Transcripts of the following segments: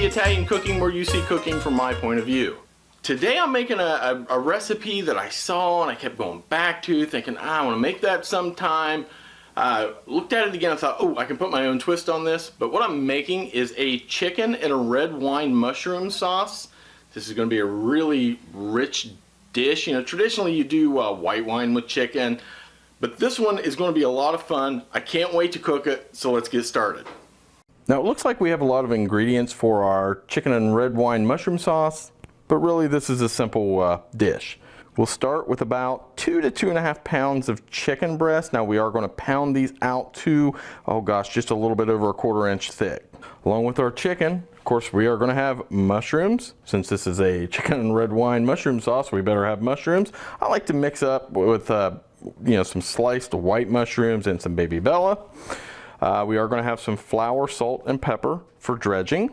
Italian Cooking, where you see cooking from my point of view. Today I'm making a recipe that I saw and I kept going back to, thinking, I want to make that sometime. Looked at it again and thought, oh, I can put my own twist on this. But what I'm making is a chicken and a red wine mushroom sauce. This is going to be a really rich dish. You know, traditionally you do white wine with chicken, but this one is going to be a lot of fun. I can't wait to cook it, so let's get started. Now it looks like we have a lot of ingredients for our chicken and red wine mushroom sauce, but really this is a simple dish. We'll start with about 2 to 2.5 pounds of chicken breast. Now we are going to pound these out to, oh gosh, just a little bit over 1/4 inch thick. Along with our chicken, of course, we are going to have mushrooms. Since this is a chicken and red wine mushroom sauce, we better have mushrooms. I like to mix up with some sliced white mushrooms and some baby bella. We are going to have some flour, salt, and pepper for dredging.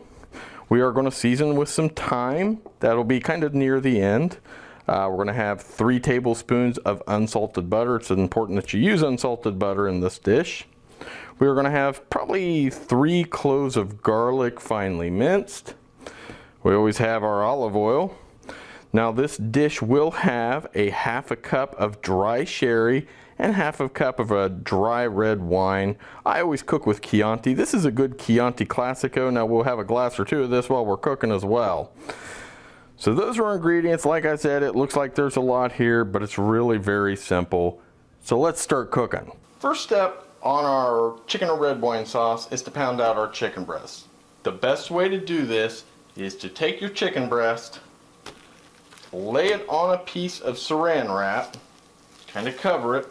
We are going to season with some thyme. That'll be kind of near the end. We're going to have 3 tablespoons of unsalted butter. It's important that you use unsalted butter in this dish. We're going to have probably 3 cloves of garlic finely minced. We always have our olive oil. Now this dish will have a 1/2 cup of dry sherry and 1/2 cup of a dry red wine. I always cook with Chianti. This is a good Chianti Classico. Now we'll have a glass or 2 of this while we're cooking as well. So those are our ingredients. Like I said, it looks like there's a lot here, but it's really very simple. So let's start cooking. First step on our chicken and red wine sauce is to pound out our chicken breast. The best way to do this is to take your chicken breast, lay it on a piece of saran wrap, kind of cover it.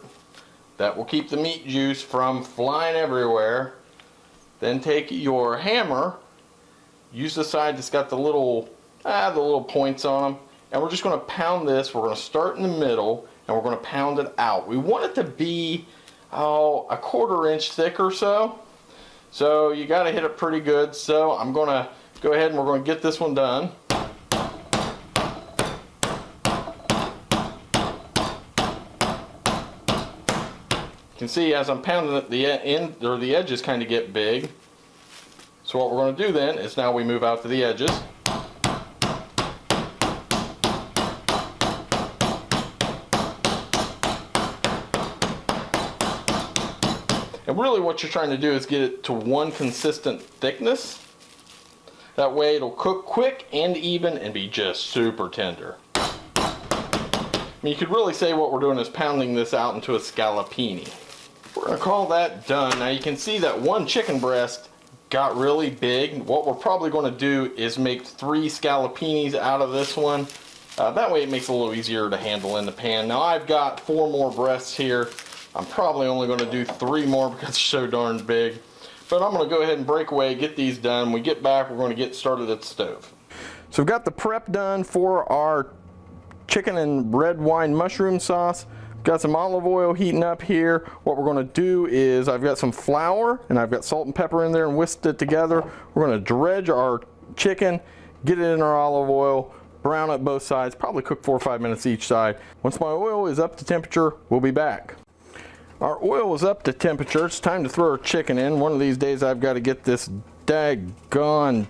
That will keep the meat juice from flying everywhere. Then take your hammer, use the side that's got the little points on them, and we're just going to pound this. We're going to start in the middle and we're going to pound it out. We want it to be a 1/4 inch thick or so. So you got to hit it pretty good. So I'm going to go ahead and we're going to get this one done. You can see as I'm pounding it, the edges kind of get big. So what we're going to do then is now we move out to the edges. And really what you're trying to do is get it to one consistent thickness. That way it'll cook quick and even and be just super tender. I mean, you could really say what we're doing is pounding this out into a scallopini. We're going to call that done. Now you can see that one chicken breast got really big. What we're probably going to do is make 3 scallopinis out of this one. That way it makes it a little easier to handle in the pan. Now I've got 4 more breasts here. I'm probably only going to do 3 more because it's so darn big. But I'm going to go ahead and break away, get these done. When we get back, we're going to get started at the stove. So we've got the prep done for our chicken and red wine mushroom sauce. Got some olive oil heating up here. What we're going to do is I've got some flour and I've got salt and pepper in there and whisked it together. We're going to dredge our chicken, get it in our olive oil, brown it both sides, probably cook 4 or 5 minutes each side. Once my oil is up to temperature, we'll be back. Our oil is up to temperature. It's time to throw our chicken in. One of these days I've got to get this daggone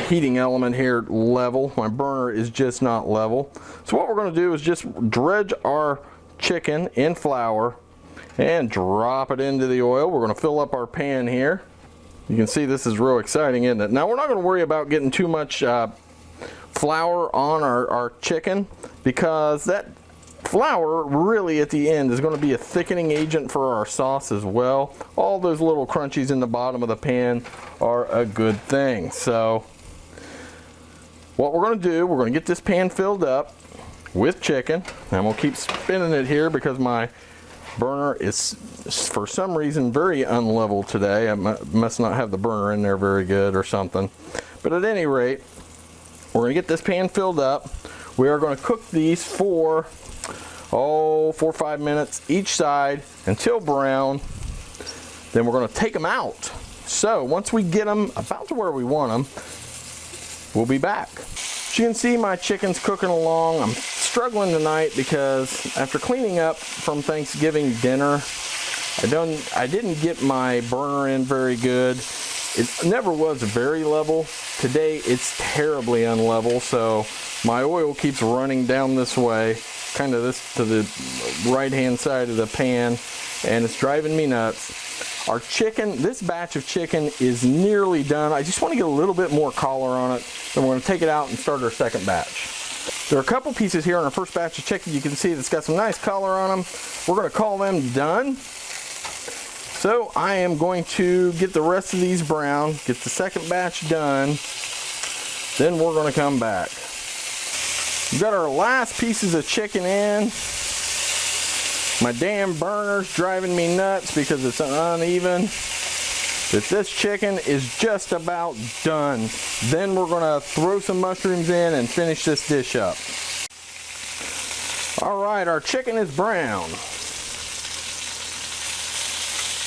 heating element here level. My burner is just not level. So what we're going to do is just dredge our chicken in flour and drop it into the oil. We're going to fill up our pan here. You can see this is real exciting, isn't it? Now we're not going to worry about getting too much flour on our chicken, because that flour really at the end is going to be a thickening agent for our sauce as well. All those little crunchies in the bottom of the pan are a good thing. So what we're going to do, we're going to get this pan filled up with chicken, and we'll keep spinning it here because my burner is for some reason very unlevel today. I must not have the burner in there very good or something. But at any rate, we're going to get this pan filled up. We are going to cook these for 4 or 5 minutes each side until brown. Then we're going to take them out. So once we get them about to where we want them, we'll be back. As you can see, my chicken's cooking along. I'm struggling tonight because after cleaning up from Thanksgiving dinner, I didn't get my burner in very good, It never was very level. Today it's terribly unlevel, so my oil keeps running down this way, kind of this to the right hand side of the pan, and it's driving me nuts. Our chicken, this batch of chicken is nearly done. I just want to get a little bit more color on it, then we're going to take it out and start our second batch. There are a couple pieces here in our first batch of chicken you can see that's got some nice color on them. We're going to call them done. So I am going to get the rest of these brown, get the second batch done, then we're going to come back. We've got our last pieces of chicken in. My damn burner's driving me nuts because it's uneven. But this chicken is just about done. Then we're going to throw some mushrooms in and finish this dish up. All right, our chicken is brown.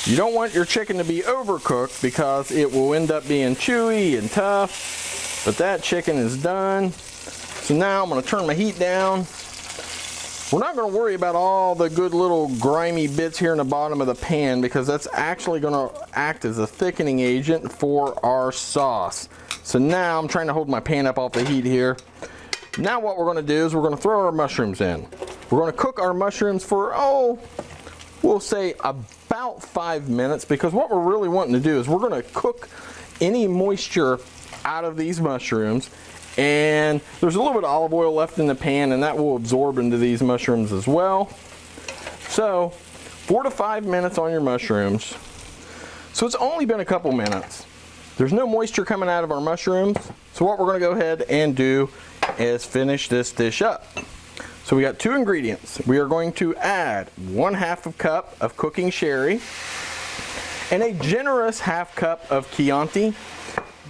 You don't want your chicken to be overcooked because it will end up being chewy and tough. But that chicken is done. So now I'm going to turn my heat down. We're not going to worry about all the good little grimy bits here in the bottom of the pan because that's actually going to act as a thickening agent for our sauce. So now I'm trying to hold my pan up off the heat here. Now what we're going to do is we're going to throw our mushrooms in. We're going to cook our mushrooms for, we'll say about 5 minutes, because what we're really wanting to do is we're going to cook any moisture out of these mushrooms. And there's a little bit of olive oil left in the pan, and that will absorb into these mushrooms as well. So 4 to 5 minutes on your mushrooms. So it's only been a couple minutes. There's no moisture coming out of our mushrooms. So what we're going to go ahead and do is finish this dish up. So we got 2 ingredients. We are going to add 1/2 cup of cooking sherry and a generous 1/2 cup of Chianti.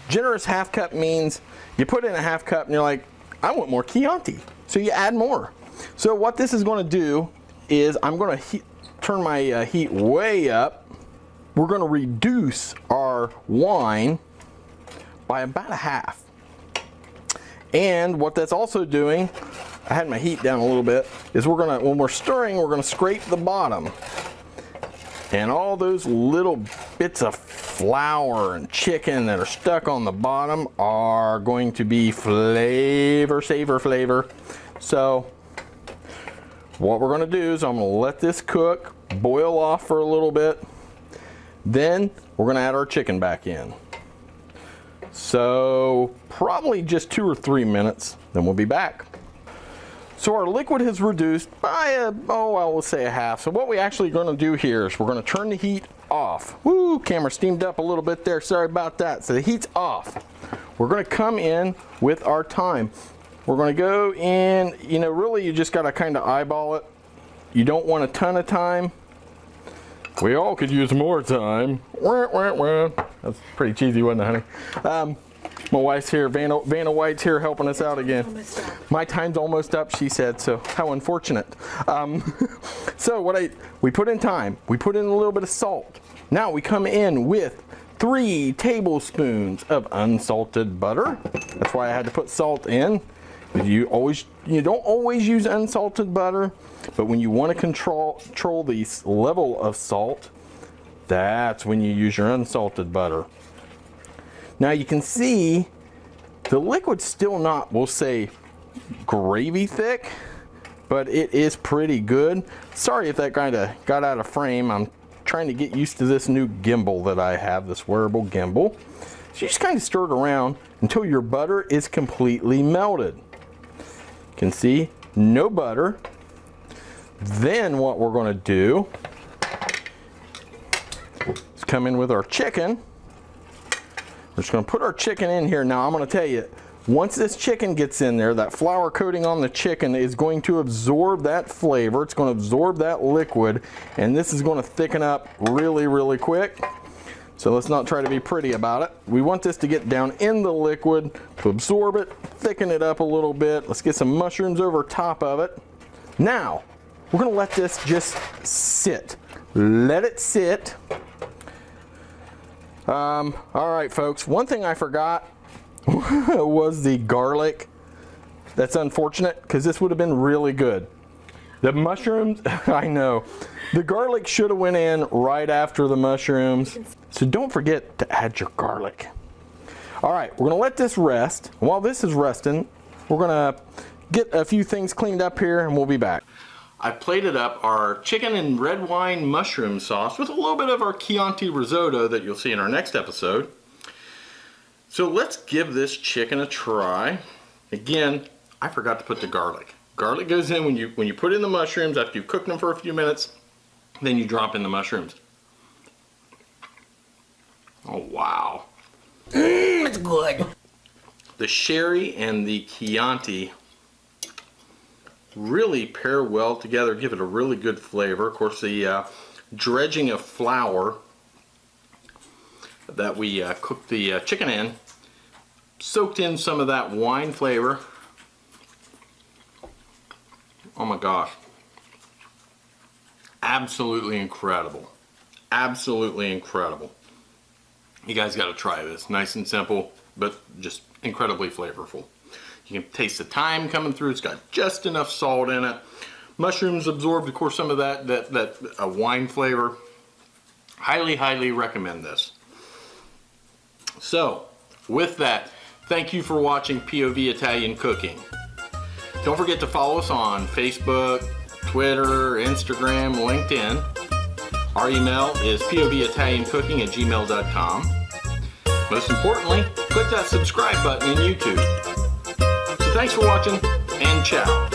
Generous 1/2 cup means you put in a 1/2 cup and you're like, I want more Chianti. So you add more. So what this is going to do is I'm going to turn my heat way up. We're going to reduce our wine by about 1/2. And what that's also doing, I had my heat down a little bit, is we're going to, when we're stirring, we're going to scrape the bottom. And all those little bits of flour and chicken that are stuck on the bottom are going to be flavor. So what we're going to do is I'm going to let this cook, boil off for a little bit. Then we're going to add our chicken back in. So probably just 2 or 3 minutes, then we'll be back. So our liquid has reduced by we'll say 1/2. So what we actually going to do here is we're going to turn the heat off. Woo, camera steamed up a little bit there. Sorry about that. So the heat's off. We're going to come in with our thyme. We're going to go in, really you just got to kind of eyeball it. You don't want a ton of thyme. We all could use more thyme. That's pretty cheesy, wasn't it, honey? My wife's here, Vanna White's here helping us out again. My time's almost up, she said, so how unfortunate. So we put in thyme, we put in a little bit of salt. Now we come in with 3 tablespoons of unsalted butter. That's why I had to put salt in. You don't always use unsalted butter, but when you want to control the level of salt, that's when you use your unsalted butter. Now you can see the liquid's still not, we'll say, gravy thick, but it is pretty good. Sorry if that kind of got out of frame. I'm trying to get used to this new gimbal that I have, this wearable gimbal. So you just kind of stir it around until your butter is completely melted. You can see no butter. Then what we're going to do is come in with our chicken. We're just going to put our chicken in here. Now I'm going to tell you, once this chicken gets in there, that flour coating on the chicken is going to absorb that flavor. It's going to absorb that liquid, and this is going to thicken up really, really quick. So let's not try to be pretty about it. We want this to get down in the liquid to absorb it, thicken it up a little bit. Let's get some mushrooms over top of it. Now, we're going to let this just sit. Let it sit. All right, folks, one thing I forgot was the garlic. That's unfortunate because this would have been really good. The mushrooms, I know. The garlic should have went in right after the mushrooms. So don't forget to add your garlic. All right, we're gonna let this rest. While this is resting, we're gonna get a few things cleaned up here and we'll be back. I plated up our chicken and red wine mushroom sauce with a little bit of our Chianti risotto that you'll see in our next episode. So let's give this chicken a try. Again, I forgot to put the garlic. Garlic goes in when you put in the mushrooms after you've cooked them for a few minutes, then you drop in the mushrooms. Oh wow. It's good. The sherry and the Chianti really pair well together, give it a really good flavor. Of course, the dredging of flour that we cooked the chicken in soaked in some of that wine flavor. Oh my gosh. Absolutely incredible. Absolutely incredible. You guys got to try this. Nice and simple, but just incredibly flavorful. You can taste the thyme coming through. It's got just enough salt in it. Mushrooms absorbed, of course, some of that wine flavor. Highly, highly recommend this. So, with that, thank you for watching POV Italian Cooking. Don't forget to follow us on Facebook, Twitter, Instagram, LinkedIn. Our email is povitaliancooking@gmail.com. Most importantly, click that subscribe button in YouTube. So thanks for watching, and ciao.